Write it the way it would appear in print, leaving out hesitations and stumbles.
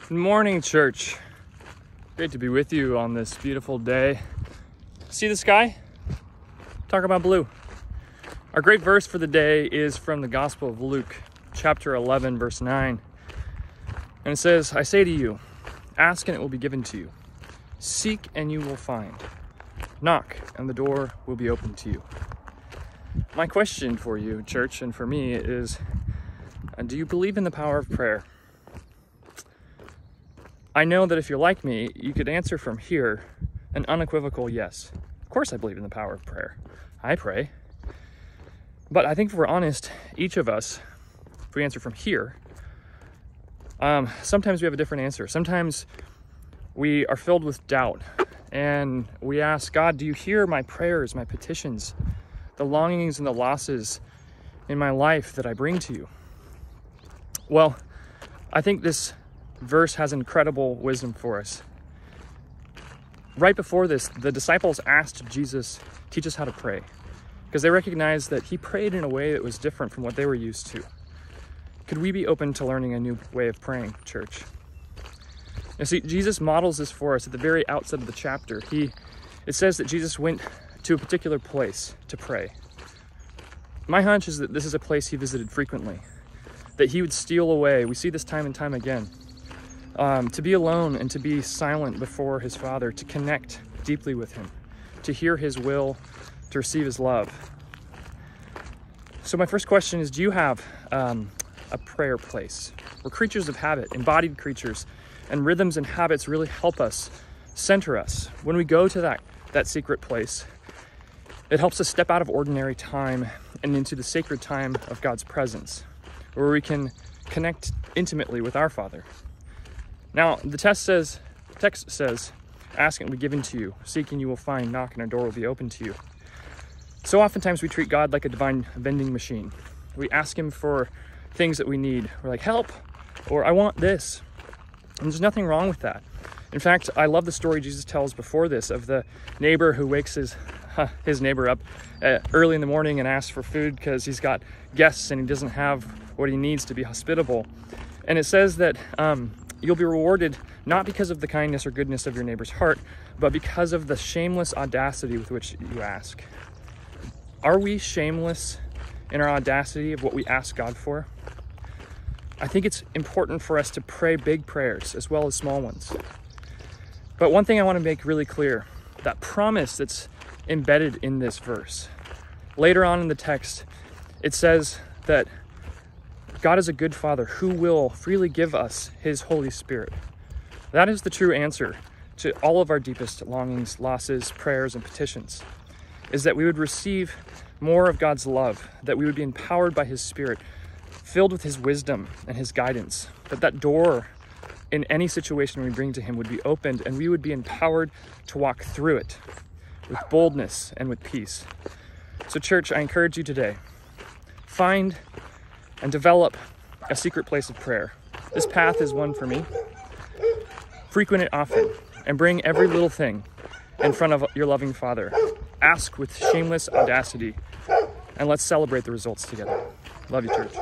Good morning, church. Great to be with you on this beautiful day. See the sky? Talk about blue. Our great verse for the day is from the Gospel of Luke, chapter 11, verse 9. And it says, "I say to you, ask and it will be given to you. Seek and you will find. Knock and the door will be opened to you." My question for you, church, and for me is, do you believe in the power of prayer? I know that if you're like me, you could answer from here an unequivocal yes. Of course I believe in the power of prayer. I pray. But I think if we're honest, each of us, if we answer from here, sometimes we have a different answer. Sometimes we are filled with doubt and we ask, God, do you hear my prayers, my petitions, the longings and the losses in my life that I bring to you? Well, I think this verse has incredible wisdom for us. Right before this, the disciples asked Jesus, teach us how to pray, because they recognized that he prayed in a way that was different from what they were used to. Could we be open to learning a new way of praying, church? You see, Jesus models this for us at the very outset of the chapter. It says that Jesus went to a particular place to pray. My hunch is that this is a place he visited frequently, that he would steal away. We see this time and time again. To be alone and to be silent before his Father, to connect deeply with him, to hear his will, to receive his love. So my first question is, do you have a prayer place? We're creatures of habit, embodied creatures, and rhythms and habits really help us, center us. When we go to that secret place, it helps us step out of ordinary time and into the sacred time of God's presence, where we can connect intimately with our Father. Now, the text says, ask and it will be given to you. Seek and you will find. Knock and our door will be open to you. So oftentimes we treat God like a divine vending machine. We ask him for things that we need. We're like, help, or I want this. And there's nothing wrong with that. In fact, I love the story Jesus tells before this of the neighbor who wakes his neighbor up early in the morning and asks for food because he's got guests and he doesn't have what he needs to be hospitable. And it says that you'll be rewarded not because of the kindness or goodness of your neighbor's heart, but because of the shameless audacity with which you ask. Are we shameless in our audacity of what we ask God for? I think it's important for us to pray big prayers as well as small ones. But one thing I want to make really clear, that promise that's embedded in this verse. Later on in the text, it says that God is a good Father who will freely give us his Holy Spirit. That is the true answer to all of our deepest longings, losses, prayers, and petitions, is that we would receive more of God's love, that we would be empowered by his Spirit, filled with his wisdom and his guidance, that door in any situation we bring to him would be opened and we would be empowered to walk through it with boldness and with peace. So church, I encourage you today, find and develop a secret place of prayer. This path is one for me. Frequent it often and bring every little thing in front of your loving Father. Ask with shameless audacity and let's celebrate the results together. Love you, church.